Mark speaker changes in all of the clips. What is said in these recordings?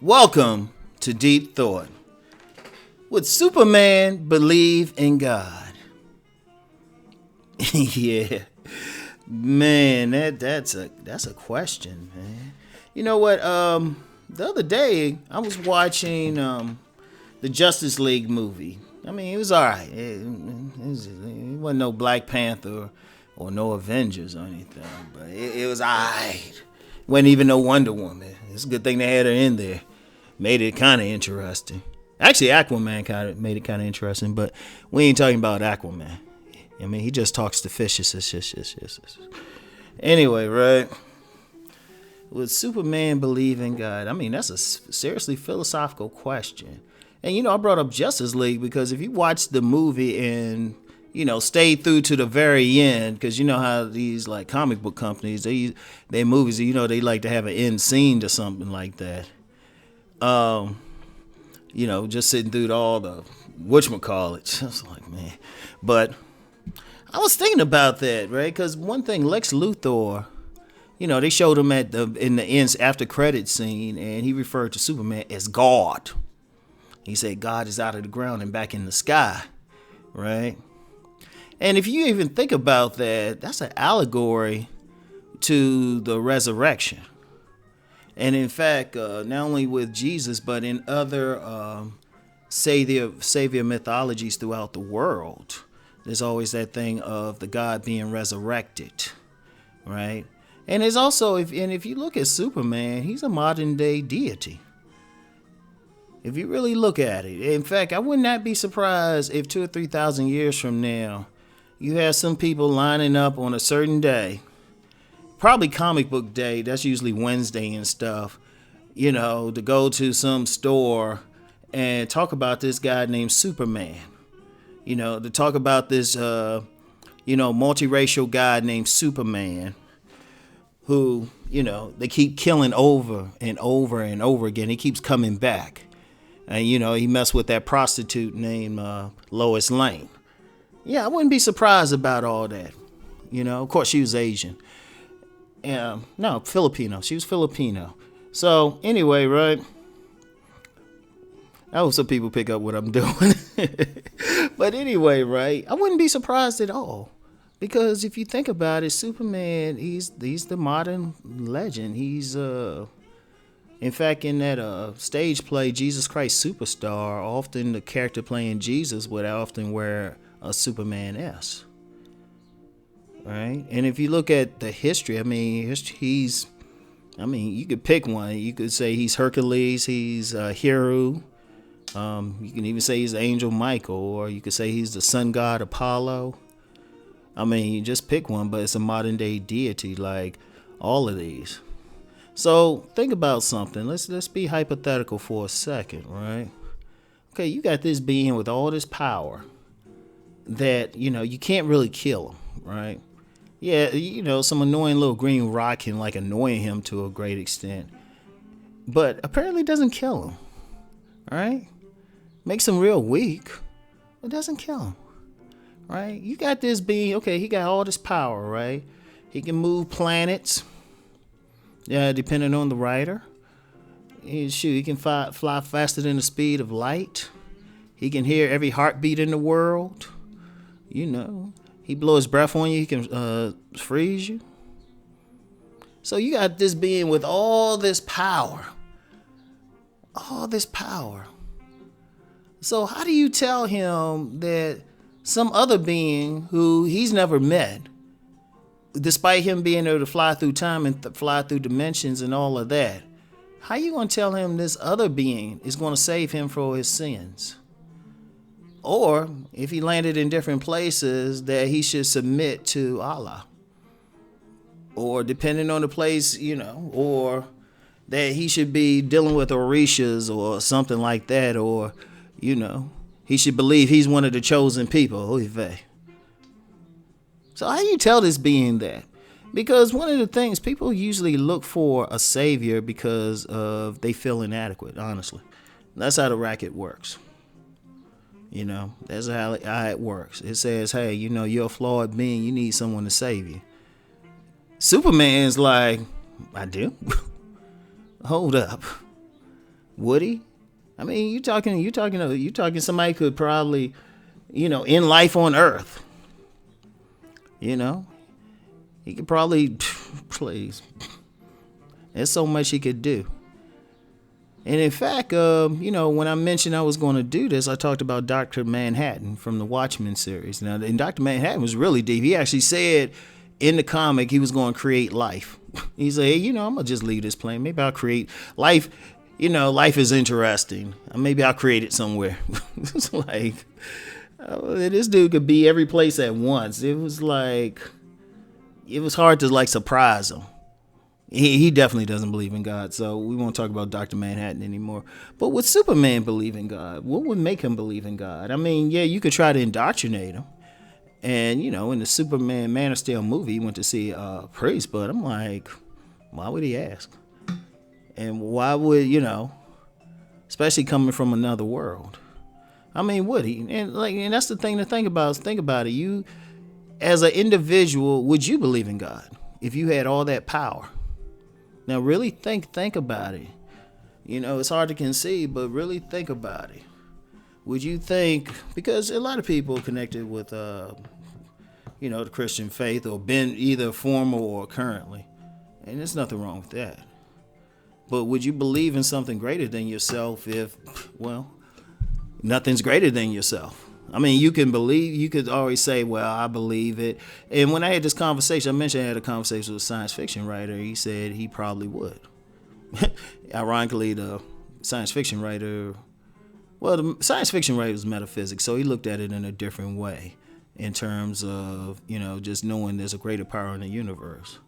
Speaker 1: Welcome to Deep Thought. Would Superman believe in God? Yeah, man, that's a question, man. You know what? The other day I was watching the Justice League movie. I mean, it was alright. It wasn't no Black Panther or no Avengers or anything, but it was alright. Wasn't even no Wonder Woman. It's a good thing they had her in there. Made it kind of interesting. Actually, Aquaman kind of made it kind of interesting, but we ain't talking about Aquaman. I mean, he just talks to fishes. Anyway, right? Would Superman believe in God? I mean, that's a seriously philosophical question. And, you know, I brought up Justice League because if you watch the movie and, you know, stay through to the very end, because you know how these, like, comic book companies, they movies, you know, they like to have an end scene to something like that. You know, just sitting through all the whatchamacallit. I was like, man. But I was thinking about that, right? Because one thing, Lex Luthor, you know, they showed him in the end after credit scene, and he referred to Superman as God. He said God is out of the ground and back in the sky, right? And if you even think about that, that's an allegory to the resurrection. And in fact, not only with Jesus, but in other savior mythologies throughout the world, there's always that thing of the God being resurrected, right? And there's also, if you look at Superman, he's a modern day deity. If you really look at it, in fact, I would not be surprised if 2,000 or 3,000 years from now, you have some people lining up on a certain day. Probably comic book day, that's usually Wednesday and stuff, you know, to go to some store and talk about this guy named Superman. You know, to talk about this, multiracial guy named Superman who, you know, they keep killing over and over and over again. He keeps coming back. And, you know, he messed with that prostitute named Lois Lane. Yeah, I wouldn't be surprised about all that. You know, of course, she was Asian. No, Filipino. She was Filipino. So anyway, right? I hope some people pick up what I'm doing. But anyway, right? I wouldn't be surprised at all. Because if you think about it, Superman, he's the modern legend. He's in fact, in that stage play, Jesus Christ Superstar, often the character playing Jesus would often wear a Superman S. Right? And if you look at the history, I mean, you could pick one. You could say he's Hercules, he's Hero. You can even say he's the Angel Michael, or you could say he's the sun god Apollo. I mean, you just pick one, but it's a modern day deity like all of these. So think about something. Let's be hypothetical for a second, right? Okay, you got this being with all this power that, you know, you can't really kill him, right? Yeah, you know, some annoying little green rock can like annoy him to a great extent. But apparently doesn't kill him. Alright? Makes him real weak. But doesn't kill him. Right? You got this being, okay, he got all this power, right? He can move planets. Yeah, depending on the writer. He can fly faster than the speed of light. He can hear every heartbeat in the world. You know. He blow his breath on you, he can freeze you. So you got this being with all this power. All this power. So how do you tell him that some other being who he's never met, despite him being able to fly through time and fly through dimensions and all of that, how you going to tell him this other being is going to save him for his sins? Or, if he landed in different places, that he should submit to Allah. Or, depending on the place, you know, or that he should be dealing with Orishas or something like that. Or, you know, he should believe he's one of the chosen people. So how you tell this being that? Because one of the things people usually look for a savior because of they feel inadequate. Honestly, that's how the racket works. That's how it works. It says, hey, you're a flawed being. You need someone to save you. Superman's like, I do. Hold up, would he? I mean, you talking. Somebody could probably, end life on Earth. He could probably, please. There's so much he could do. And in fact, when I mentioned I was going to do this, I talked about Dr. Manhattan from the Watchmen series. Now, and Dr. Manhattan was really deep. He actually said in the comic he was going to create life. He said, hey, I'm going to just leave this plane. Maybe I'll create life. Life is interesting. Maybe I'll create it somewhere. It's like, this dude could be every place at once. It was hard to surprise him. He definitely doesn't believe in God, so we won't talk about Dr. Manhattan anymore. But would Superman believe in God? What would make him believe in God? I mean, yeah, you could try to indoctrinate him. And, in the Superman Man of Steel movie, he went to see a priest, but I'm like, why would he ask? And why would, especially coming from another world? I mean, would he? And that's the thing to think about. Think about it. You, as an individual, would you believe in God if you had all that power? Now, really think about it. It's hard to conceive, but really think about it. Would you think, because a lot of people connected with, the Christian faith or been either formal or currently, and there's nothing wrong with that. But would you believe in something greater than yourself if, nothing's greater than yourself? I mean, you could always say, well, I believe it. And when I had this conversation, I mentioned I had a conversation with a science fiction writer. He said he probably would. Ironically, the science fiction writer was metaphysics, so he looked at it in a different way in terms of, just knowing there's a greater power in the universe.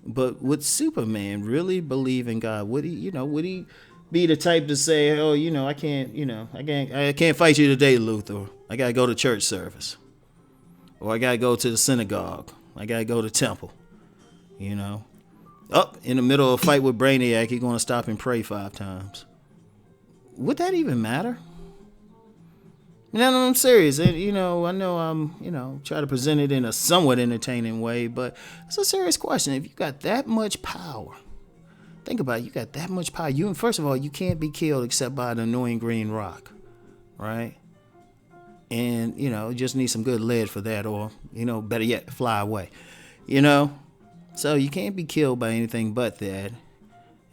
Speaker 1: But would Superman really believe in God? Would he be the type to say, oh, I can't fight you today, Luthor. I gotta go to church service, or I gotta go to the synagogue. I gotta go to temple. Up in the middle of a fight with Brainiac, he's gonna stop and pray 5 times. Would that even matter? No, I'm serious. I know I'm, try to present it in a somewhat entertaining way, but it's a serious question. If you got that much power. Think about it. You got that much power. First of all, you can't be killed except by an annoying green rock, right? And, just need some good lead for that, or, better yet, fly away, So you can't be killed by anything but that.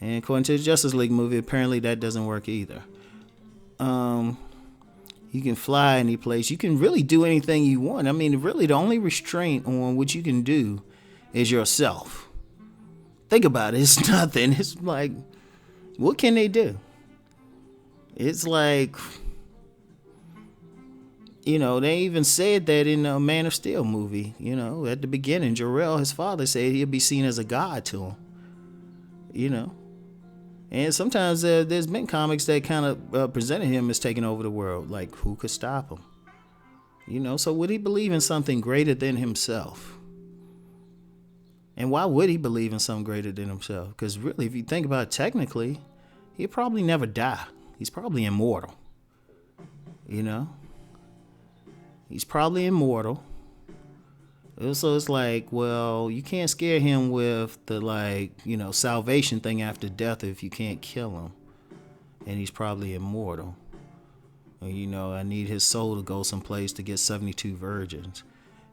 Speaker 1: And according to the Justice League movie, apparently that doesn't work either. You can fly any place. You can really do anything you want. I mean, really, the only restraint on what you can do is yourself. Think about it. It's nothing. It's like, what can they do? It's like, they even said that in the Man of Steel movie. At the beginning, Jor-El, his father, said he'll be seen as a god to him. And sometimes there's been comics that kind of presented him as taking over the world. Like, who could stop him? So would he believe in something greater than himself? And why would he believe in something greater than himself? Because really, if you think about it technically, he'll probably never die. He's probably immortal. He's probably immortal. So it's like, well, you can't scare him with the, salvation thing after death if you can't kill him. And he's probably immortal. I need his soul to go someplace to get 72 virgins.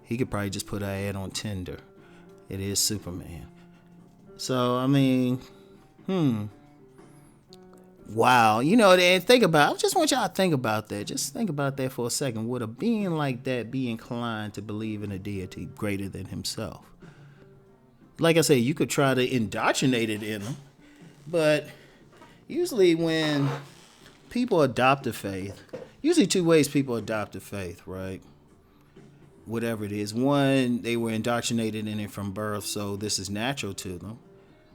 Speaker 1: He could probably just put an ad on Tinder. It is Superman. So, I mean, wow. And think about it. I just want y'all to think about that. Just think about that for a second. Would a being like that be inclined to believe in a deity greater than himself? Like I said, you could try to indoctrinate it in him. But usually when people adopt a faith, usually 2 ways people adopt a faith, right? Whatever it is. One, they were indoctrinated in it from birth, so this is natural to them.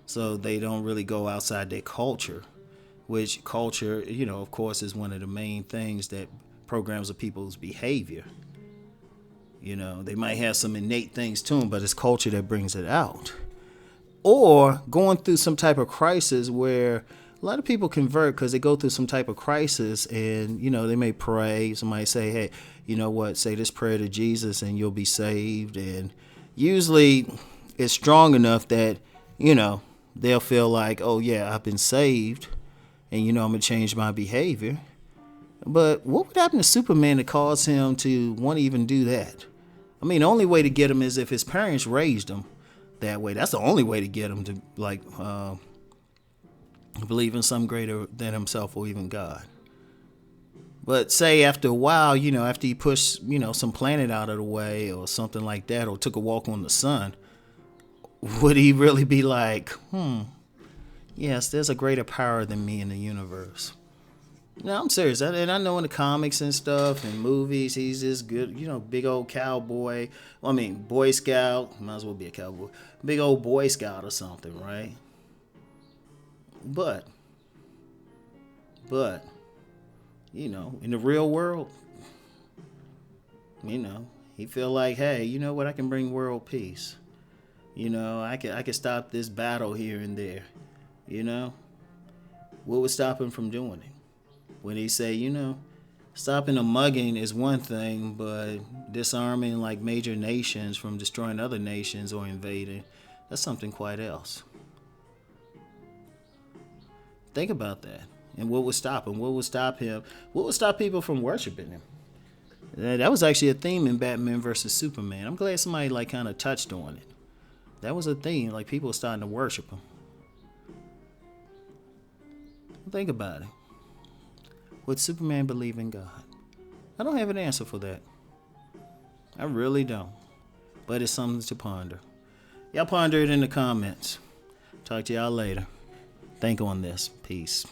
Speaker 1: So they don't really go outside their culture, which culture, of course, is one of the main things that programs a people's behavior. They might have some innate things to them, but it's culture that brings it out. Or going through some type of crisis where a lot of people convert because they go through some type of crisis, and they may pray. Somebody say, hey, you know what, say this prayer to Jesus and you'll be saved. And usually it's strong enough that they'll feel like, oh yeah, I've been saved, and I'm gonna change my behavior. But what would happen to Superman to cause him to want to even do that? I mean, the only way to get him is if his parents raised him that way. That's the only way to get him to believe in some greater than himself or even God. But say after a while, after he pushed, some planet out of the way or something like that, or took a walk on the sun, would he really be like, yes, there's a greater power than me in the universe? No, I'm serious. And I know in the comics and stuff and movies, he's this good, big old cowboy. I mean, Boy Scout. Might as well be a cowboy. Big old Boy Scout or something, right? But, in the real world, he feel like, hey, you know what? I can bring world peace. I can stop this battle here and there. What would stop him from doing it? When he say, stopping a mugging is one thing, but disarming like major nations from destroying other nations or invading, that's something quite else. Think about that. And what would stop him? What would stop him? What would stop people from worshiping him? That was actually a theme in Batman versus Superman. I'm glad somebody kind of touched on it. That was a theme. Like, people were starting to worship him. Think about it. Would Superman believe in God? I don't have an answer for that. I really don't. But it's something to ponder. Y'all ponder it in the comments. Talk to y'all later. Think on this. Peace.